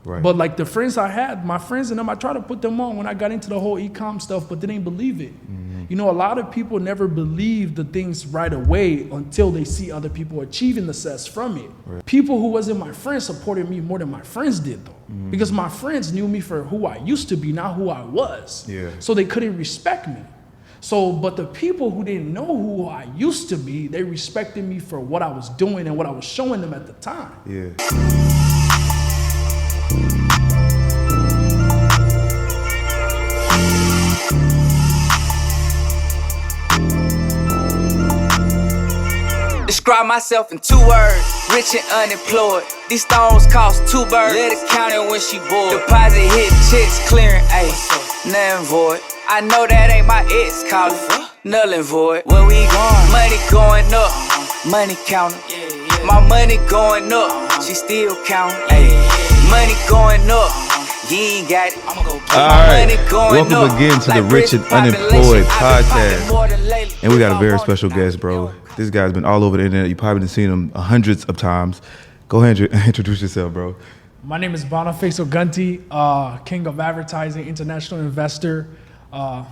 Right. But like the friends I had, my friends and them, I tried to put them on when I got into the whole e-com stuff, but they didn't believe it. You know, a lot of people never believe the things right away until they see other people achieving the success from it. Right. People who wasn't my friends supported me more than my friends did though. Because my friends knew me for who I used to be, not who I was. Yeah. So they couldn't respect me. So, but the people who didn't know who I used to be, they respected me for what I was doing and what I was showing them at the time. Yeah. Describe myself in 2 words, rich and unemployed. These stones cost 2 birds. Let it count it when she bored. Deposit hit, checks clearing, ayy, nothing void. I know that ain't my ex calling, null and void. Where we going? Money going up, money counter. My money going up, she still counting, ayy. Money going up, you ain't got it. Alright, welcome again to the Rich and Unemployed podcast. And we got a very special guest, bro. This guy's been all over the internet. You probably seen him hundreds of times. Go ahead and introduce yourself, bro. My name is Boniface Ogunti, king of advertising, international investor. Where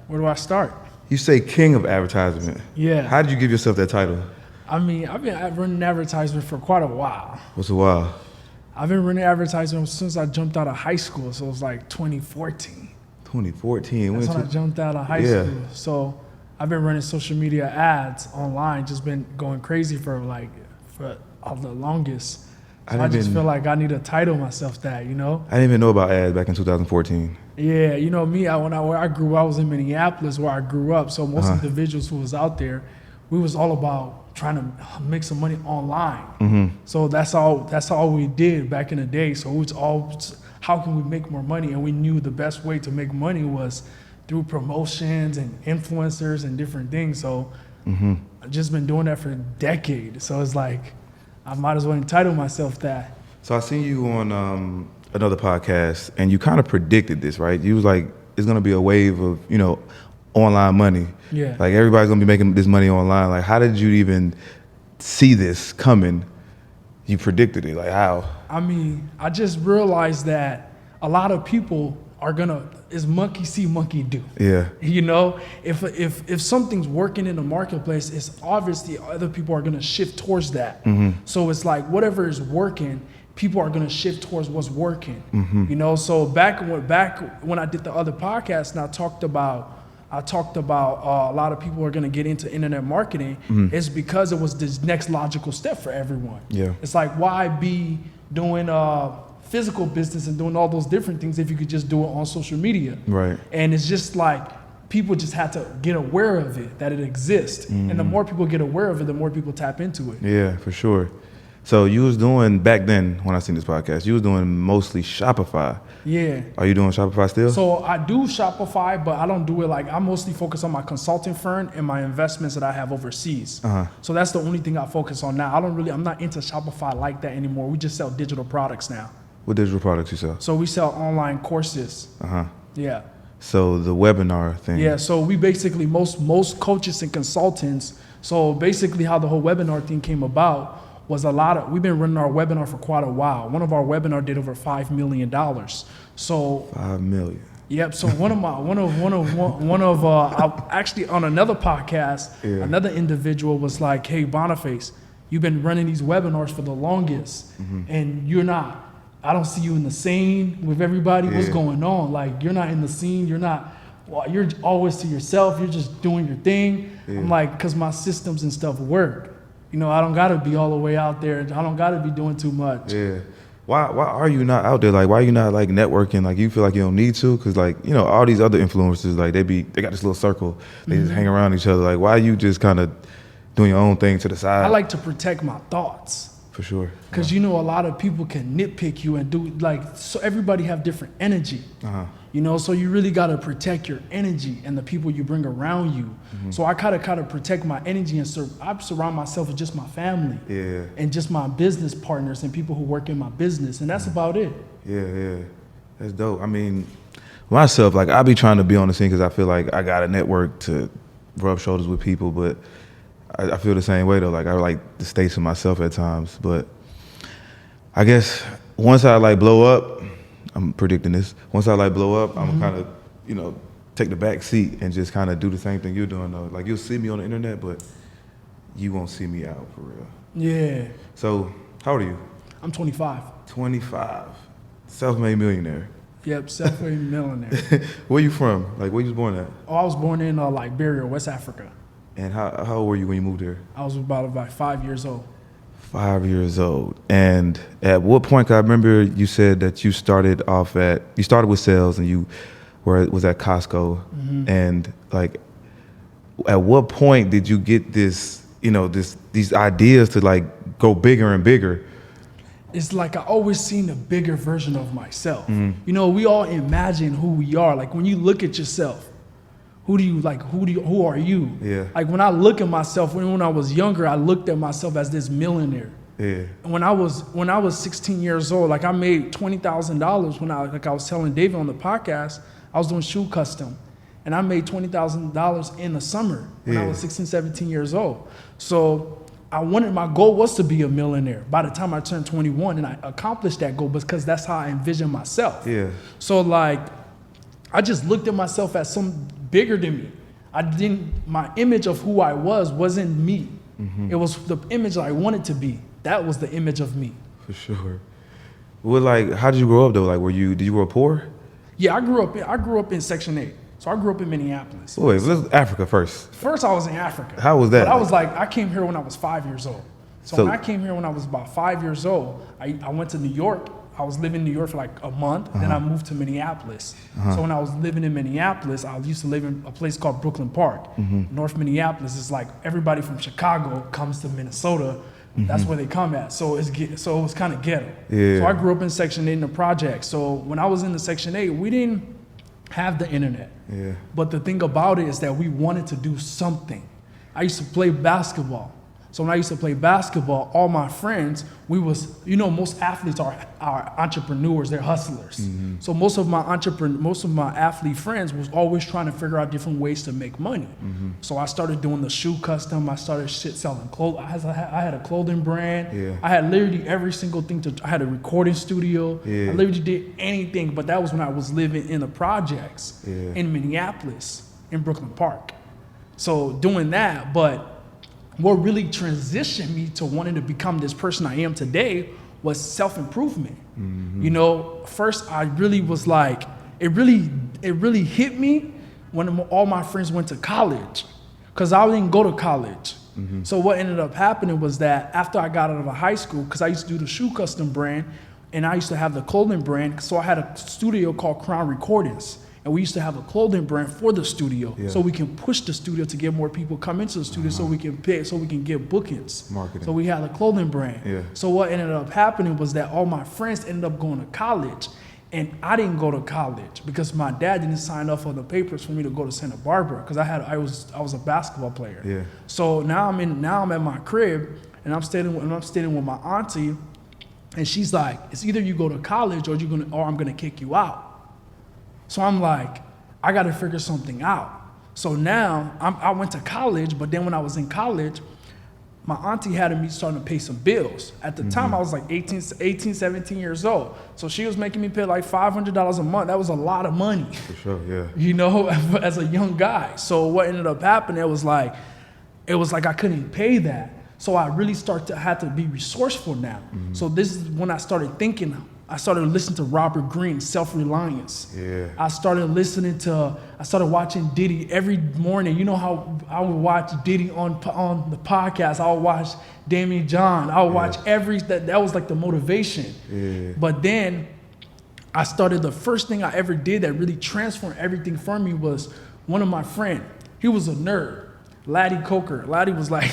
do I start? You say king of advertisement. Yeah. How did you give yourself that title? I mean, I've been running advertisement for quite a while. What's a while? I've been running advertisement since I jumped out of high school, so it was like 2014. 2014. That's when I jumped out of high school. So I've been running social media ads online, just been going crazy for the longest. So I just feel like I need to title myself that, you know? I didn't even know about ads back in 2014. Yeah, you know me, where I grew up, I was in Minneapolis where I grew up. So most individuals who was out there, we was all about trying to make some money online. So that's all we did back in the day. So it was all, how can we make more money? And we knew the best way to make money was through promotions and influencers and different things. So I've just been doing that for decades. So it's like, I might as well entitle myself that. So I seen you on another podcast, and you kind of predicted this, right? You was like, it's gonna be a wave of, you know, online money. Yeah. Like everybody's gonna be making this money online. Like, how did you even see this coming? You predicted it, like how? I mean, I just realized that a lot of people are is monkey see, monkey do. Yeah. You know, if something's working in the marketplace, it's obviously other people are gonna shift towards that. So it's like whatever is working, people are gonna shift towards what's working. You know, so back when I did the other podcast and I talked about a lot of people are gonna get into internet marketing, it's because it was this next logical step for everyone. Yeah. It's like, why be doing physical business and doing all those different things if you could just do it on social media? Right. And it's just like people just had to get aware of it, that it exists. And the more people get aware of it, the more people tap into it. Yeah, for sure. So you was doing, back then when I seen this podcast, you was doing mostly Shopify. Yeah. Are you doing Shopify still? So I do Shopify, but I don't do it like, I mostly focus on my consulting firm and my investments that I have overseas. So that's the only thing I focus on now. I'm not into Shopify like that anymore. We just sell digital products now. What digital products you sell? So we sell online courses. Yeah. So the webinar thing. Yeah, so we basically, most coaches and consultants, so basically how the whole webinar thing came about was we've been running our webinar for quite a while. One of our webinar did over $5 million. So 5 million. Yep. So actually on another podcast, another individual was like, "Hey, Boniface, you've been running these webinars for the longest, and you're not. I don't see you in the scene with everybody. What's going on? Like, you're not in the scene. You're always to yourself. You're just doing your thing." I'm like, because my systems and stuff work. You know, I don't gotta be all the way out there. I don't gotta be doing too much. Yeah. Why are you not out there? Like, why are you not like networking? Like, you feel like you don't need to? Cause like, you know, all these other influencers, like they got this little circle. They just hang around each other. Like, why are you just kind of doing your own thing to the side? I like to protect my thoughts. For sure. Because you know, a lot of people can nitpick you and do like, so everybody have different energy. You know, so you really got to protect your energy and the people you bring around you. So I kind of protect my energy, and I surround myself with just my family and just my business partners and people who work in my business, and that's about it. Yeah, that's dope. I mean, myself, like I be trying to be on the scene because I feel like I got a network to rub shoulders with people, but I feel the same way though. Like I like to stay to myself at times, but I guess once I like blow up, I'm predicting this. Once I like blow up, I'm kind of, you know, take the back seat and just kind of do the same thing you're doing though. Like you'll see me on the internet, but you won't see me out for real. Yeah. So how old are you? I'm 25. 25. Self-made millionaire. Yep, self-made millionaire. Where you from? Like where you was born at? Oh, I was born in Liberia, West Africa. And how old were you when you moved here? I was about 5 years old. 5 years old. And at what point, 'cause I remember you said that you started with sales and you was at Costco. And like, at what point did you get this, you know, these ideas to like go bigger and bigger? It's like I always seen a bigger version of myself. You know, we all imagine who we are. Like when you look at yourself, who are you? Yeah. Like when I look at myself, when I was younger, I looked at myself as this millionaire. Yeah. And when I was 16 years old, like I made $20,000 when I was telling David on the podcast, I was doing shoe custom. And I made $20,000 in the summer when I was 16, 17 years old. So my goal was to be a millionaire by the time I turned 21, and I accomplished that goal because that's how I envisioned myself. Yeah. So like, I just looked at myself as some bigger than me. My image of who I wasn't me. It was the image I wanted to be. That was the image of me. For sure. Well, like, how did you grow up though? Like, did you grow up poor? Yeah, I grew up in Section 8. So I grew up in Minneapolis. Wait, let's Africa first. First, I was in Africa. How was that? But I came here when I was 5 years old. So when I came here when I was about 5 years old, I went to New York. I was living in New York for like a month. Then I moved to Minneapolis. So when I was living in Minneapolis, I used to live in a place called Brooklyn Park. North Minneapolis is like everybody from Chicago comes to Minnesota. That's where they come at. So it was kind of ghetto. Yeah. So I grew up in Section 8 in the project. So when I was in the Section 8, we didn't have the internet. Yeah. But the thing about it is that we wanted to do something. I used to play basketball. So when I used to play basketball, all my friends, most athletes are entrepreneurs, they're hustlers. So most of my athlete friends was always trying to figure out different ways to make money. So I started doing the shoe custom, I started selling clothes. I had a clothing brand. Yeah. I had literally every single thing I had a recording studio. Yeah. I literally did anything, but that was when I was living in the projects in Minneapolis, in Brooklyn Park. So doing that, but what really transitioned me to wanting to become this person I am today was self-improvement. You know, first I really was like, it really hit me when all my friends went to college, because I didn't go to college. So what ended up happening was that after I got out of high school, because I used to do the shoe custom brand and I used to have the clothing brand, so I had a studio called Crown Recordings. And we used to have a clothing brand for the studio, so we can push the studio to get more people come into the studio, so we can pay, so we can get bookings. Marketing. So we had a clothing brand. Yeah. So what ended up happening was that all my friends ended up going to college, and I didn't go to college because my dad didn't sign up for the papers for me to go to Santa Barbara, because I was a basketball player. Yeah. So now I'm at my crib, and I'm staying with my auntie, and she's like, it's either you go to college or I'm gonna kick you out. So I'm like, I got to figure something out. So now I went to college, but then when I was in college, my auntie had me starting to pay some bills. At the time, I was like 18, 17 years old. So she was making me pay like $500 a month. That was a lot of money. For sure, yeah. You know, as a young guy. So what ended up happening, it was like I couldn't pay that. So I really had to be resourceful now. So this is when I started listening to Robert Greene, Self-Reliance. Yeah. I started watching Diddy every morning. You know how I would watch Diddy on the podcast. I would watch Damien John. I would watch that was like the motivation. Yeah. But then the first thing I ever did that really transformed everything for me was one of my friends. He was a nerd, Laddie Coker. Laddie was like,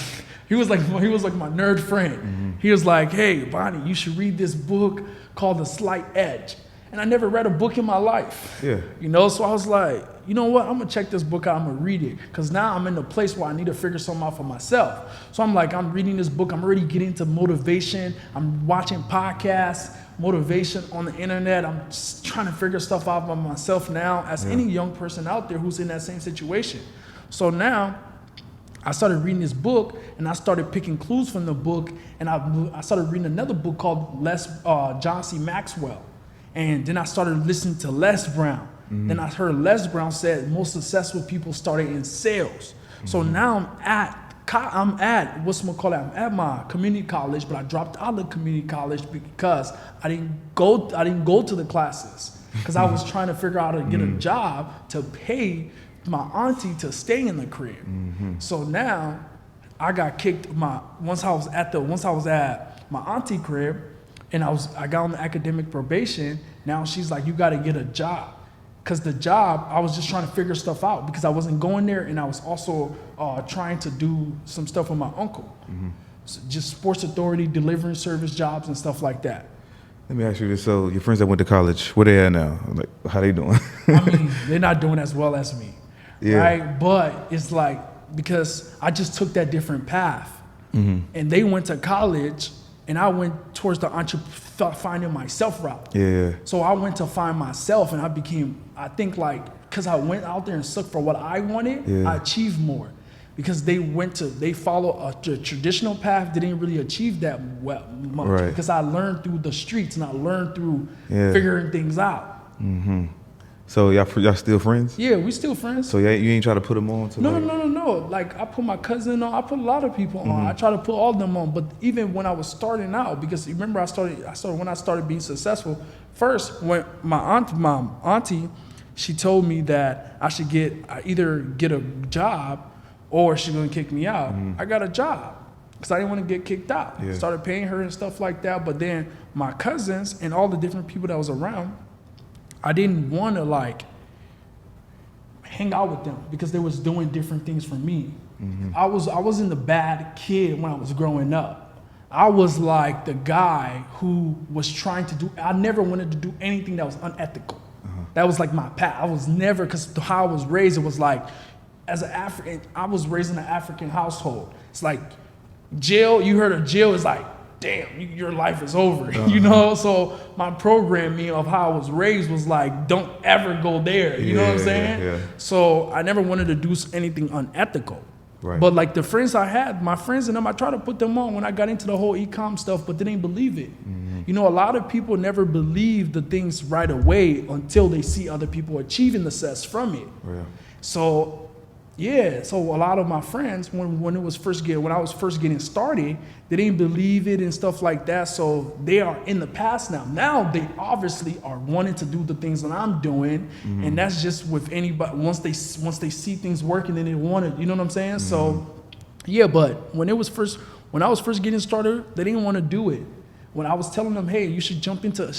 he was like my nerd friend. He was like, hey, Bonnie, you should read this book called The Slight Edge. And I never read a book in my life. Yeah. You know, so I was like, you know what? I'm gonna check this book out, I'm gonna read it. Because now I'm in a place where I need to figure something out for myself. So I'm reading this book, I'm already getting into motivation. I'm watching podcasts, motivation on the internet. I'm just trying to figure stuff out by myself now as any young person out there who's in that same situation. So now I started reading this book, and I started picking clues from the book, and I started reading another book called John C. Maxwell. And then I started listening to Les Brown. Then I heard Les Brown said most successful people started in sales. So now I'm at my community college, but I dropped out of community college because I didn't go to the classes because I was trying to figure out how to get a job to pay my auntie to stay in the crib. So now I got kicked once I was at my auntie crib and I got on the academic probation. Now she's like, you got to get a job. Because the job, I was just trying to figure stuff out because I wasn't going there, and I was also trying to do some stuff with my uncle. So just sports authority, delivering service jobs and stuff like that. Let me ask you this. So your friends that went to college, where they at now? Like, how they doing? I mean, they're not doing as well as me, right? But it's like, because I just took that different path. And they went to college, and I went towards the finding myself route. So I went to find myself, and I think because I went out there and looked for what I wanted, I achieved more. Because they follow a traditional path, they didn't really achieve that much. Right. Because I learned through the streets, and I learned through figuring things out. So y'all still friends? Yeah, we still friends. So you ain't try to put them on? No. Like, I put my cousin on. I put a lot of people on. I try to put all of them on. But even when I was starting out, because remember when I started being successful, first when my auntie, she told me that I should either get a job or she's gonna kick me out. I got a job because I didn't want to get kicked out. Started paying her and stuff like that. But then my cousins and all the different people that was around, I didn't want to hang out with them because they was doing different things for me. I wasn't the bad kid when I was growing up. I was like the guy who was trying to do. I never wanted to do anything that was unethical. That was like my path. I was never, because how I was raised, it was like, as an African, I was raised in an African household. It's like jail. You heard of jail, is like, damn, your life is over, you know? So my programming of how I was raised was like, don't ever go there, you know what I'm saying? So I never wanted to do anything unethical. Right. But like the friends I had, my friends and them, I tried to put them on when I got into the whole e-com stuff, but they didn't believe it. You know, a lot of people never believe the things right away until they see other people achieving the success from it. So so a lot of my friends, when I was first getting started, they didn't believe it and stuff like that. So they are in the past now. Now they obviously are wanting to do the things that I'm doing, and that's just with anybody. Once they see things working, then they want it. You know what I'm saying? So but when I was first getting started, they didn't want to do it. When I was telling them, hey, you should jump into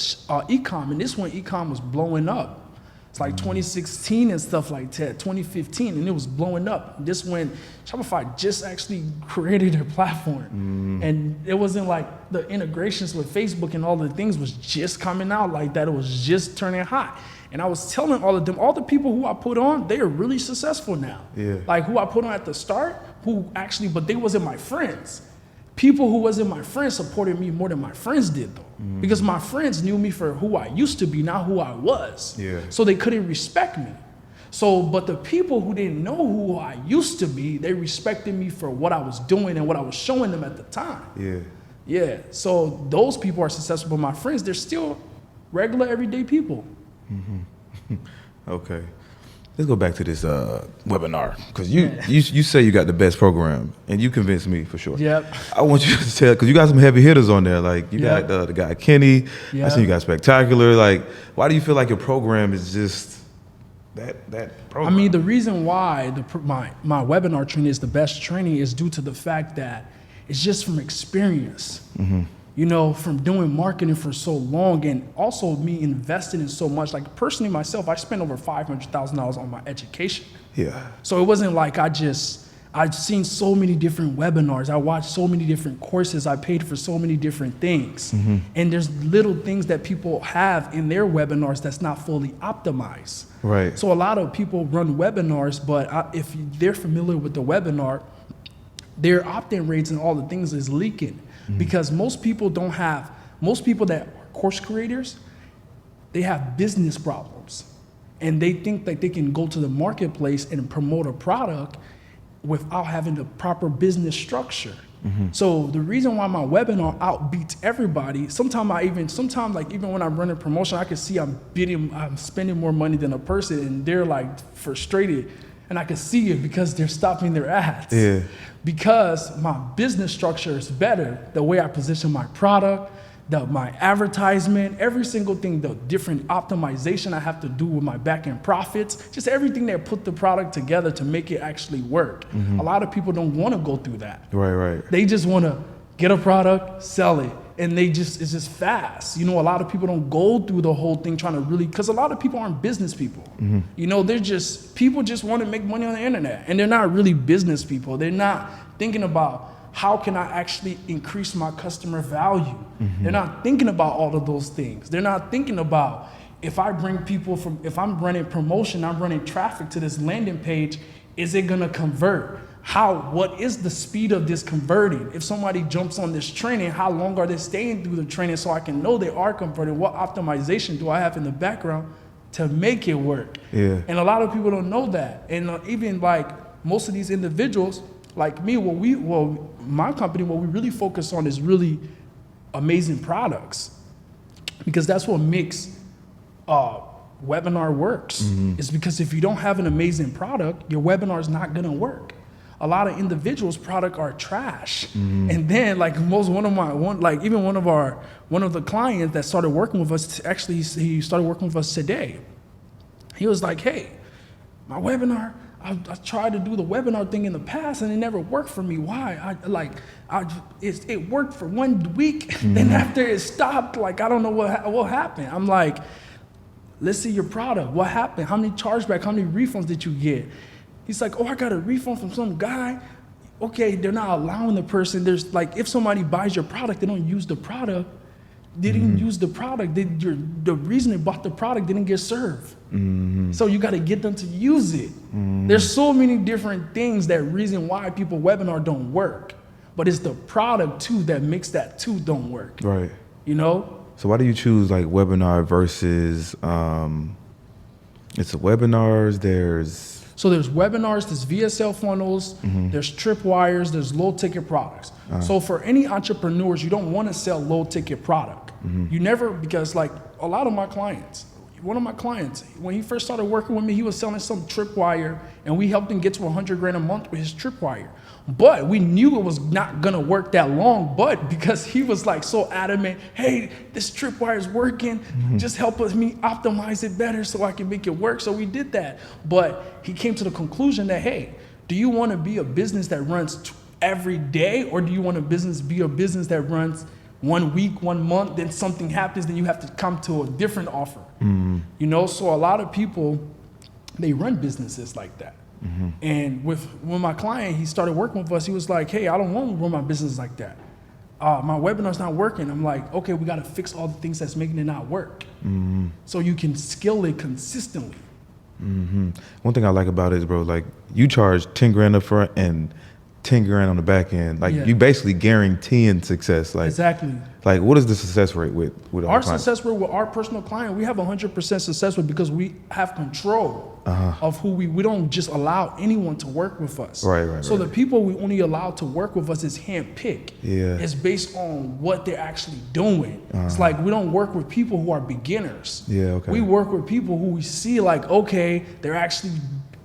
e-com, and this when e-com was blowing up. It's like 2016 and stuff like that, 2015, and it was blowing up. This when Shopify just actually created their platform. And it wasn't like the integrations with Facebook and all the things was just coming out like that. It was just turning hot. And I was telling all of them, all the people who I put on, they are really successful now. Like who I put on at the start, but they wasn't my friends. People who wasn't my friends supported me more than my friends did, though. Because my friends knew me for who I used to be, not who I was. So they couldn't respect me. But the people who didn't know who I used to be, they respected me for what I was doing and what I was showing them at the time. So those people are successful, but my friends, they're still regular, everyday people. Okay. Let's go back to this webinar, because you say you got the best program, and you convinced me for sure. I want you to tell, because you got some heavy hitters on there. Like you got the guy Kenny. I see you got Spectacular. Like, why do you feel like your program is just that program? I mean, the reason why my webinar training is the best training is due to the fact that it's just from experience. You know, from doing marketing for so long, and also me investing in so much. Like personally myself, I spent over $500,000 on my education. So it wasn't like I've seen so many different webinars. I watched so many different courses. I paid for so many different things. And there's little things that people have in their webinars that's not fully optimized. So a lot of people run webinars, but if they're familiar with the webinar, their opt-in rates and all the things is leaking. Because most people that are course creators, they have business problems. And they think that they can go to the marketplace and promote a product without having the proper business structure. So the reason why my webinar outbeats everybody, sometimes like even when I'm running promotion, I can see I'm spending more money than a person, and they're like frustrated, and I can see it because they're stopping their ads. Yeah. Because my business structure is better, the way I position my product, my advertisement, every single thing, the different optimization I have to do with my back-end profits, just everything that put the product together to make it actually work. A lot of people don't want to go through that. Right. They just want to get a product, sell it, and it's just fast. You know, a lot of people don't go through the whole thing trying to really, because a lot of people aren't business people. You know, people just want to make money on the internet, and they're not really business people. They're not thinking about, how can I actually increase my customer value? They're not thinking about all of those things. They're not thinking about, if I'm running promotion, I'm running traffic to this landing page, is it gonna convert? What is the speed of this converting? If somebody jumps on this training, how long are they staying through the training so I can know they are converting? What optimization do I have in the background to make it work? Yeah. And a lot of people don't know that. And even like most of these individuals, like me, my company, what we really focus on is really amazing products, because that's what makes webinar works. It's because if you don't have an amazing product, your webinar is not gonna work. A lot of individuals' product are trash, and then like one of the clients that started working with us, actually he started working with us today. He was like, hey, my webinar, I tried to do the webinar thing in the past and it never worked for me. Why? It worked for 1 week, then after it stopped, like I don't know what happened. I'm like, let's see your product. What happened? How many chargebacks? How many refunds did you get? He's like, I got a refund from some guy. Okay, they're not allowing the person. There's like, if somebody buys your product, they don't use the product. They didn't use the product. The reason they bought the product didn't get served. So you got to get them to use it. There's so many different things that reason why people webinar don't work, but it's the product too that makes that too don't work. Right. You know. So why do you choose like webinar versus it's webinars? So there's webinars, there's VSL funnels, there's tripwires, there's low ticket products. So for any entrepreneurs, you don't want to sell low ticket product. You never, because like a lot of my clients, one of my clients, when he first started working with me, he was selling some tripwire, and we helped him get to 100 grand a month with his tripwire. But we knew it was not gonna work that long, but because he was like so adamant, hey, this tripwire is working, just help me optimize it better so I can make it work. So we did that. But he came to the conclusion that, hey, do you wanna be a business that runs every day, or do you want be a business that runs 1 week, 1 month, then something happens, then you have to come to a different offer? You know, so a lot of people, they run businesses like that. And when my client, he started working with us, he was like, hey, I don't want to run my business like that. My webinar's not working. I'm like, okay, we got to fix all the things that's making it not work. So you can scale it consistently. One thing I like about it is, bro, like you charge 10 grand up front and 10 grand on the back end. Like you basically guaranteeing success. Like exactly. Like what is the success rate with our success rate with our personal client? We have 100% success rate because we have control of who we don't just allow anyone to work with us. Right. So the people we only allow to work with us is handpicked. Yeah. It's based on what they're actually doing. It's like we don't work with people who are beginners. Yeah. Okay. We work with people who we see like, okay, they're actually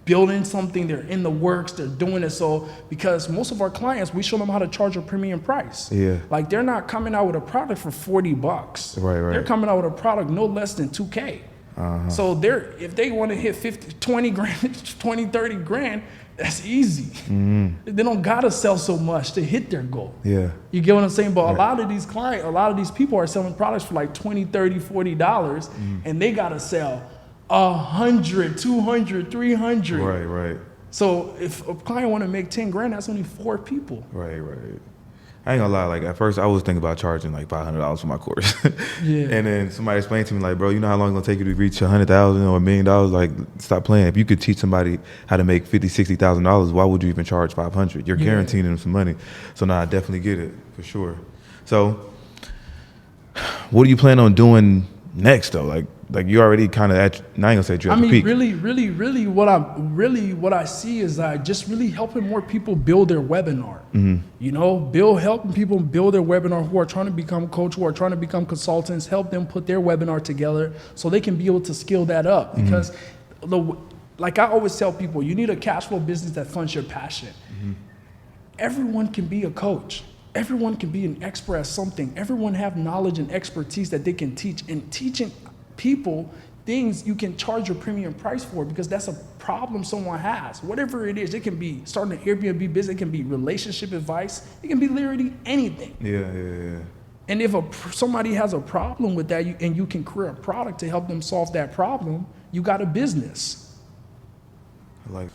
building something, they're in the works, they're doing it. So because most of our clients, we show them how to charge a premium price. Yeah. Like they're not coming out with a product for $40. Right. They're coming out with a product no less than 2K. So if they want to hit 50, 20 grand, 20, 30 grand, that's easy. They don't gotta sell so much to hit their goal. Yeah. You get what I'm saying? But a lot of these clients, a lot of these people are selling products for like $20, $30, $40, and they gotta sell 100, 200, 300. Right. So if a client want to make 10 grand, that's only 4 people. Right. I ain't gonna lie, like at first I was thinking about charging like $500 for my course. Yeah. And then somebody explained to me like, bro, you know how long it's gonna take you to reach 100,000 or $1 million? Like, stop playing. If you could teach somebody how to make $50,000, $60,000, why would you even charge 500? You're guaranteeing them some money. So now I definitely get it for sure. So what do you plan on doing next though? Like, like you already kind of at, now I ain't gonna say you're at the peak. Really, what I see is just really helping more people build their webinar. You know, helping people build their webinar who are trying to become coach, who are trying to become consultants, help them put their webinar together so they can be able to scale that up. Because like I always tell people, you need a cash flow business that funds your passion. Everyone can be a coach. Everyone can be an expert at something. Everyone have knowledge and expertise that they can teach. And teaching people things you can charge your premium price for, because that's a problem someone has. Whatever it is, it can be starting an Airbnb business, it can be relationship advice, it can be literally anything. Yeah. And if somebody has a problem with that, and you can create a product to help them solve that problem, you got a business. All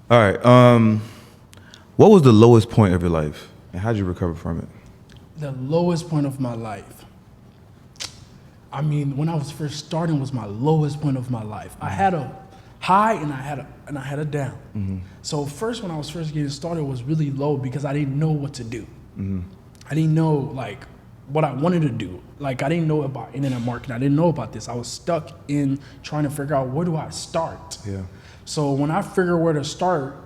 right. What was the lowest point of your life, and how did you recover from it? The lowest point of my life. I mean, when I was first starting was my lowest point of my life. I had a high and I had a down. So first, when I was first getting started, it was really low because I didn't know what to do. I didn't know like what I wanted to do. Like I didn't know about internet marketing. I didn't know about this. I was stuck in trying to figure out, where do I start? So when I figured where to start,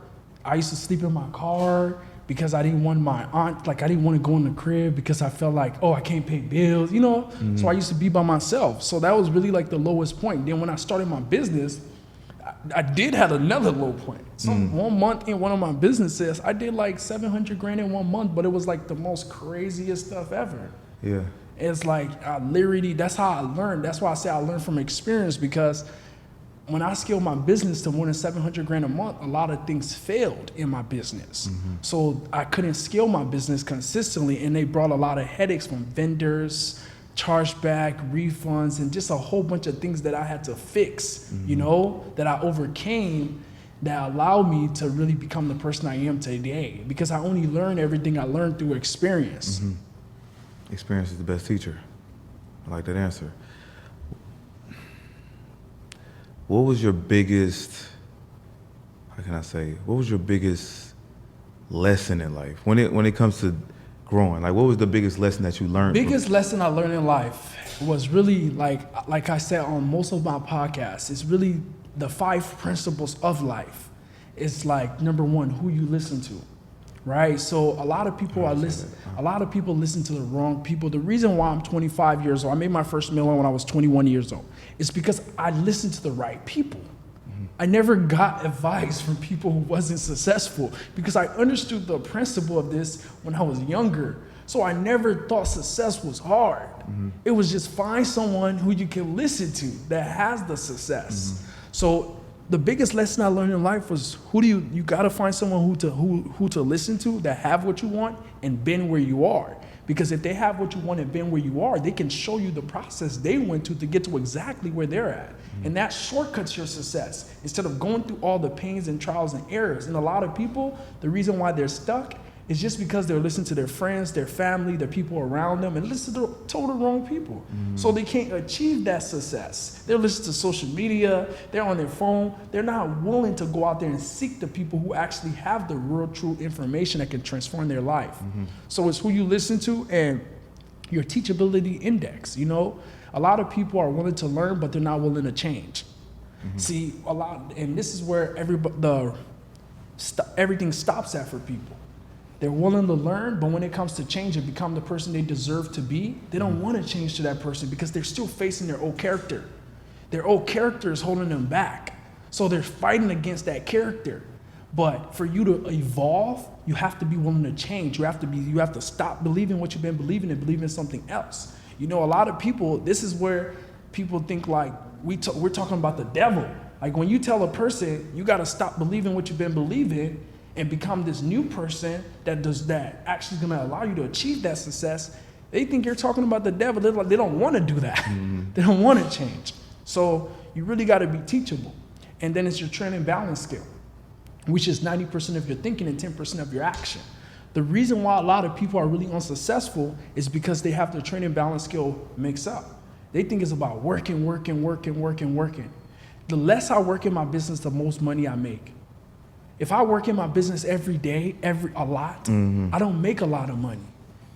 I used to sleep in my car because I didn't want my aunt, like I didn't want to go in the crib because I felt like, oh, I can't pay bills, you know? So I used to be by myself. So that was really like the lowest point. Then when I started my business, I did have another low point. So 1 month in one of my businesses, I did like 700 grand in 1 month, but it was like the most craziest stuff ever. Yeah. It's like, that's how I learned. That's why I say I learned from experience, because when I scaled my business to more than 700 grand a month, a lot of things failed in my business. So I couldn't scale my business consistently, and they brought a lot of headaches from vendors, chargeback, refunds, and just a whole bunch of things that I had to fix, you know, that I overcame, that allowed me to really become the person I am today, because I only learned everything I learned through experience. Experience is the best teacher. I like that answer. What was your biggest, what was your biggest lesson in life when it comes to growing? Like, what was the biggest lesson that you learned? Biggest lesson I learned in life was really like I said on most of my podcasts, it's really the 5 principles of life. It's like, number 1, who you listen to, right? So a lot of people listen to the wrong people. The reason why I'm 25 years old, I made my first million when I was 21 years old, is because I listened to the right people. I never got advice from people who wasn't successful, because I understood the principle of this when I was younger. So I never thought success was hard. It was just find someone who you can listen to that has the success. So the biggest lesson I learned in life was you gotta find someone who to listen to that have what you want and been where you are. Because if they have what you want and been where you are, they can show you the process they went to get to exactly where they're at. And that shortcuts your success instead of going through all the pains and trials and errors. And a lot of people, the reason why they're stuck is just because they're listening to their friends, their family, their people around them, and listen to the total wrong people. So they can't achieve that success. They're listening to social media, they're on their phone, they're not willing to go out there and seek the people who actually have the real true information that can transform their life. So it's who you listen to and your teachability index, you know? A lot of people are willing to learn, but they're not willing to change. See, and this is where everything stops at for people. They're willing to learn, but when it comes to change and become the person they deserve to be, they don't want to change to that person because they're still facing their old character. Their old character is holding them back. So they're fighting against that character. But for you to evolve, you have to be willing to change. You have to stop believing what you've been believing and believe in something else. You know, a lot of people, this is where people think like we're talking about the devil. Like when you tell a person, you got to stop believing what you've been believing and become this new person that actually is going to allow you to achieve that success, they think you're talking about the devil. They don't want to do that. They don't want to change. So you really got to be teachable. And then it's your training balance skill, which is 90% of your thinking and 10% of your action. The reason why a lot of people are really unsuccessful is because they have their training balance skill mixed up. They think it's about working. The less I work in my business, the most money I make. If I work in my business every day, a lot, I don't make a lot of money.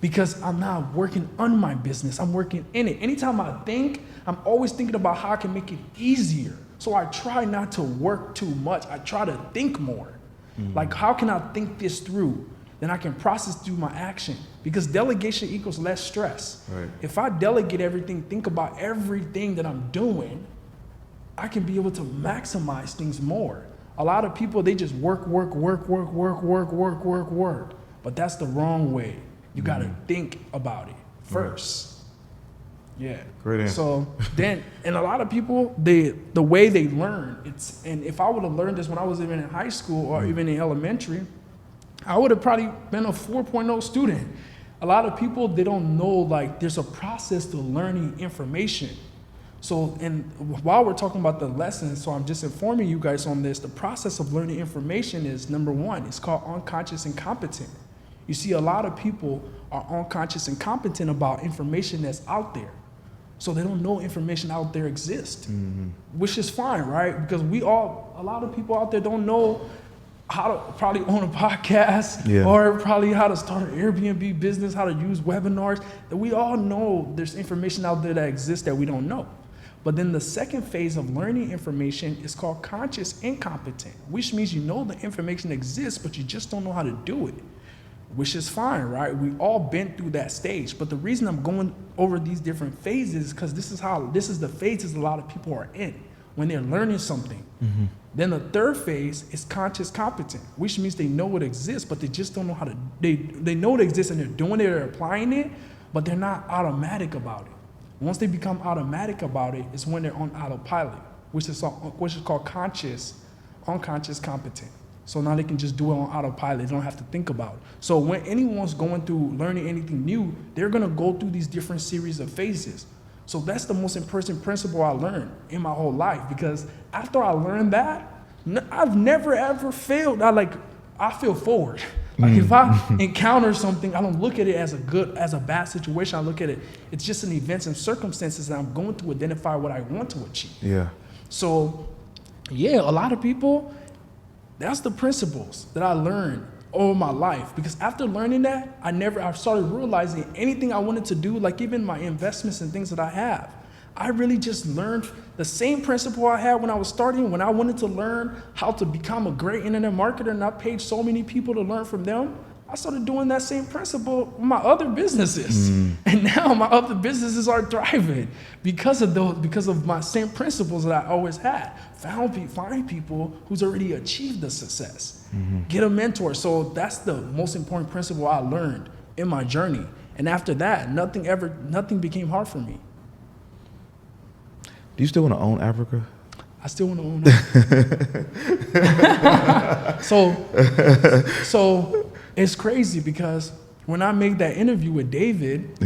because I'm not working on my business. I'm working in it. Anytime I think, I'm always thinking about how I can make it easier. So I try not to work too much. I try to think more. Like, how can I think this through? Then I can process through my action, because delegation equals less stress. Right. If I delegate everything, think about everything that I'm doing, I can be able to maximize things more. A lot of people, they just work. But that's the wrong way. You gotta think about it first. Yeah. Great answer. So then, and a lot of people, the way they learn, and if I would have learned this when I was even in high school or even in elementary, I would have probably been a 4.0 student. A lot of people, they don't know, like, there's a process to learning information. So, and while we're talking about the lessons, so I'm just informing you guys on this, the process of learning information is, number one, it's called unconscious incompetent. You see, a lot of people are unconscious and competent about information that's out there. So they don't know information out there exists, which is fine, right? Because a lot of people out there don't know how to probably own a podcast, or probably how to start an Airbnb business, how to use webinars. That we all know there's information out there that exists that we don't know. But then the second phase of learning information is called conscious incompetent, which means you know the information exists, but you just don't know how to do it, which is fine, right? We all been through that stage. But the reason I'm going over these different phases is because this is the phases a lot of people are in when they're learning something. Then the third phase is conscious competent, which means they know it exists, but they just don't know how to, they know it exists and they're doing it, they're applying it, but they're not automatic about it. Once they become automatic about it, it's when they're on autopilot, which is called unconscious competent. So now they can just do it on autopilot. They don't have to think about it. So when anyone's going through learning anything new, they're gonna go through these different series of phases. So that's the most important principle I learned in my whole life, because after I learned that, I've never ever failed. I feel forward. Like if I encounter something, I don't look at it as a bad situation. I look at it, it's just an events and circumstances that I'm going to identify what I want to achieve. Yeah. So yeah, a lot of people, that's the principles that I learned over my life, because after learning that, I started realizing anything I wanted to do, like even my investments and things that I have, I really just learned the same principle I had when I was starting, when I wanted to learn how to become a great internet marketer, and I paid so many people to learn from them. I started doing that same principle with my other businesses. And now my other businesses are thriving because of my same principles that I always had. Find people who's already achieved the success. Get a mentor. So that's the most important principle I learned in my journey. And after that, nothing became hard for me. Do you still want to own Africa? I still want to own Africa. So it's crazy, because when I made that interview with David,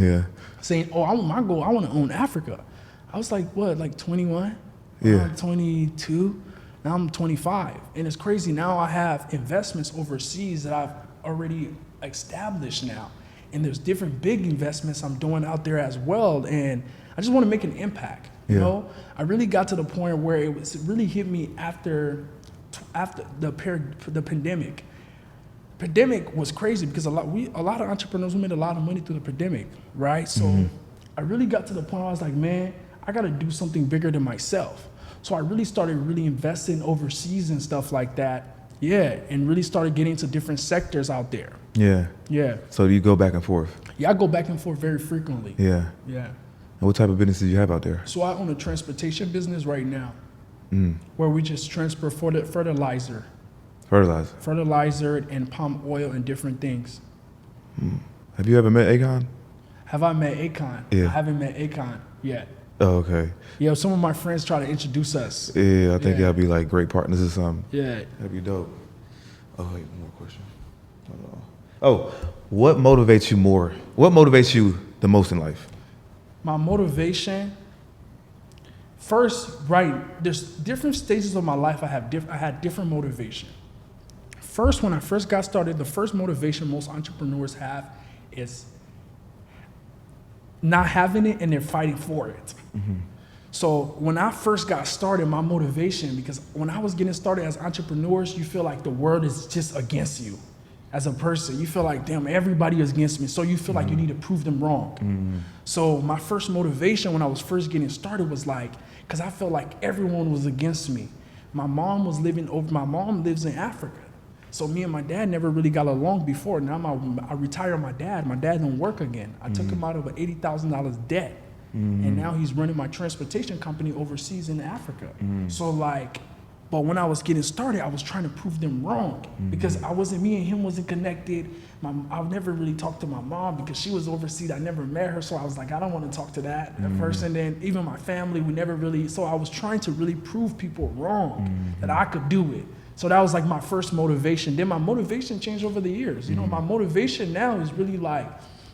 saying, my goal, I want to own Africa, I was like, what, like 21? I'm 22, now I'm 25. And it's crazy, now I have investments overseas that I've already established now. And there's different big investments I'm doing out there as well. And I just want to make an impact. You know, I really got to the point where it really hit me after the pandemic. Pandemic was crazy because a lot of entrepreneurs, we made a lot of money through the pandemic, right? So I really got to the point where I was like, man, I got to do something bigger than myself. So I really started investing overseas and stuff like that. Yeah, and really started getting into different sectors out there. Yeah. So you go back and forth? Yeah, I go back and forth very frequently. Yeah. And what type of business do you have out there? So I own a transportation business right now, where we just transfer fertilizer and palm oil and different things. Have you ever met Akon? Have I met Akon? Yeah. I haven't met Akon yet. Oh, okay. Yeah, some of my friends try to introduce us. Yeah, I think y'all be like great partners or something. Yeah. That'd be dope. Oh, wait, one more question. Oh, what motivates you more? What motivates you the most in life? My motivation, first, right, there's different stages of my life I had different motivation. First, when I first got started, the first motivation most entrepreneurs have is not having it and they're fighting for it. So when I first got started, my motivation, because when I was getting started as entrepreneurs, you feel like the world is just against you. as a person. You feel like, damn, everybody is against me. So you feel like you need to prove them wrong. So my first motivation when I was first getting started was like, because I felt like everyone was against me. My mom lives in Africa. So me and my dad never really got along before. Now I retired my dad. My dad don't work again. I took him out of an $80,000 debt. And now he's running my transportation company overseas in Africa. So like, but when I was getting started, I was trying to prove them wrong because me and him wasn't connected. I never really talked to my mom because she was overseas. I never met her. So I was like, I don't want to talk to that person. Then even my family, we never really, so I was trying to really prove people wrong that I could do it. So that was like my first motivation. Then my motivation changed over the years. You know, my motivation now is really like,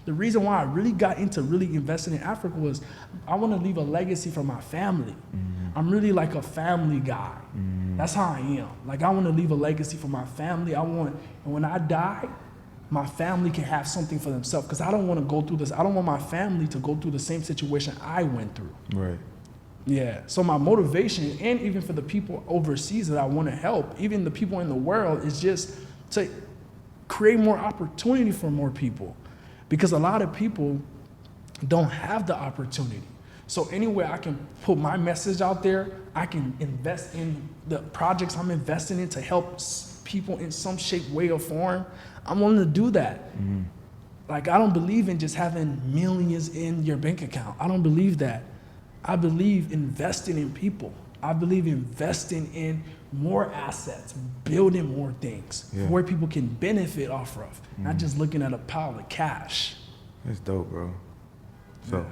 the reason why I really got into really investing in Africa was I want to leave a legacy for my family. I'm really like a family guy. That's how I am. Like I want to leave a legacy for my family. And when I die, my family can have something for themselves because I don't want to go through this. I don't want my family to go through the same situation I went through. Right. Yeah. So my motivation, and even for the people overseas that I want to help, even the people in the world, is just to create more opportunity for more people. Because a lot of people don't have the opportunity. So anywhere I can put my message out there, I can invest in the projects I'm investing in to help people in some shape, way, or form. I'm willing to do that. Like I don't believe in just having millions in your bank account. I don't believe that. I believe investing in people. I believe investing in more assets, building more things where people can benefit off of, not just looking at a pile of cash. That's dope, bro. So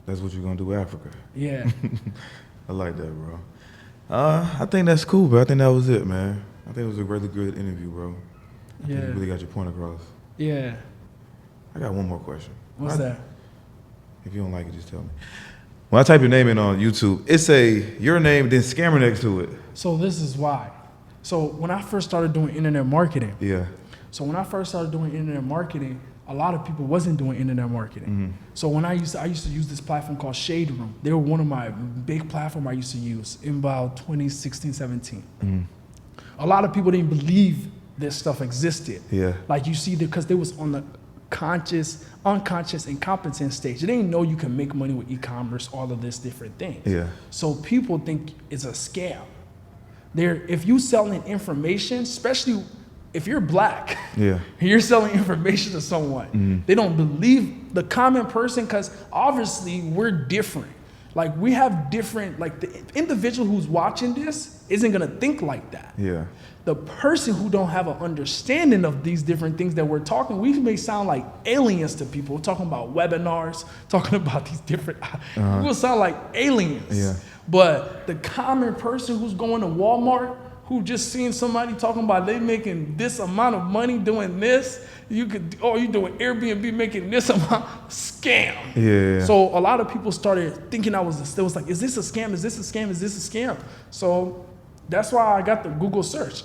that's what you're gonna do with Africa. Yeah. I like that, bro. I think that's cool, bro. I think that was it, man. I think it was a really good interview, bro. I think you really got your point across. Yeah. I got one more question. What's that? If you don't like it, just tell me. When I type your name in on YouTube, it say your name, then scammer next to it. So this is why. So when I first started doing internet marketing, a lot of people wasn't doing internet marketing. So when I used to use this platform called Shade Room. They were one of my big platforms I used to use in about 2016, 17. A lot of people didn't believe this stuff existed. Yeah. Like you see, because they was on the conscious, unconscious, and competent stage. They didn't know you can make money with e-commerce, all of this different things. Yeah. So people think it's a scam. If you selling information, especially if you're black, and you're selling information to someone, they don't believe the common person because obviously we're different. Like we have different, like the individual who's watching this isn't gonna think like that. Yeah. The person who don't have an understanding of these different things that we're talking, we may sound like aliens to people. We're talking about webinars, talking about these different, we will sound like aliens. Yeah. But the common person who's going to Walmart, who just seeing somebody talking about they making this amount of money doing this, you doing Airbnb making this amount, scam. Yeah. So a lot of people started thinking it was like, is this a scam? Is this a scam? Is this a scam? So that's why I got the Google search.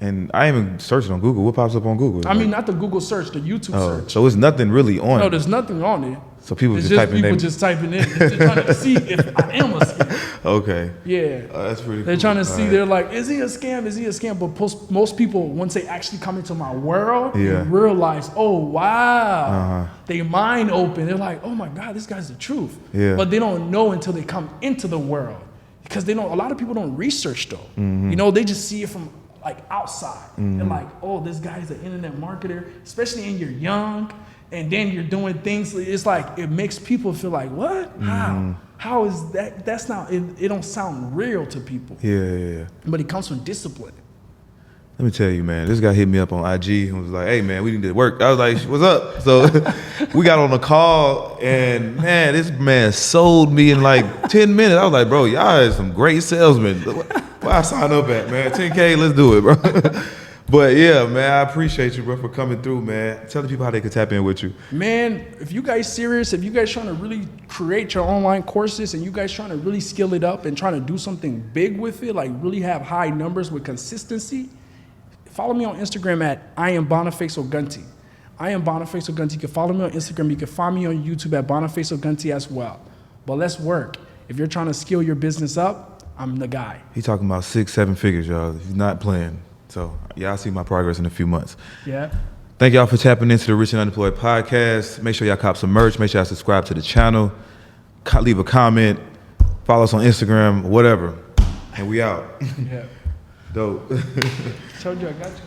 And I ain't even searching on Google. What pops up on Google? I mean, not the Google search, the YouTube search. So it's nothing really on it. No, there's nothing on it. So people it's just typing people just typing in. They're trying to see if I am a scam. Okay. Yeah. That's pretty cool. They're trying to see, they're like, is he a scam? Is he a scam? But most people, once they actually come into my world, they realize, oh, wow. They mind open. They're like, oh my God, this guy's the truth. Yeah. But they don't know until they come into the world. Because a lot of people don't research though. You know, they just see it from like outside. They're like, oh, this guy's an internet marketer, especially when you're young. And then you're doing things, it's like, it makes people feel like, what? How is that? That's not, it don't sound real to people. Yeah. But it comes from discipline. Let me tell you, man, this guy hit me up on IG and was like, hey, man, we need to work. I was like, what's up? So we got on a call and, man, this man sold me in like 10 minutes. I was like, bro, y'all is some great salesmen. Why I sign up at, man? 10K, let's do it, bro. But yeah, man, I appreciate you, bro, for coming through, man. Tell the people how they can tap in with you. Man, if you guys serious, if you guys trying to really create your online courses and you guys trying to really skill it up and trying to do something big with it, like really have high numbers with consistency, follow me on Instagram at I am Boniface Ogunti. I am Boniface Ogunti. You can follow me on Instagram. You can find me on YouTube at Boniface Ogunti as well. But let's work. If you're trying to scale your business up, I'm the guy. He talking about 6-7 figures, y'all. He's not playing. So yeah, I'll see my progress in a few months. Yeah. Thank y'all for tapping into the Rich and Unemployed podcast. Make sure y'all cop some merch. Make sure y'all subscribe to the channel. Leave a comment. Follow us on Instagram, whatever. And we out. Yeah. Dope. Told you I got you.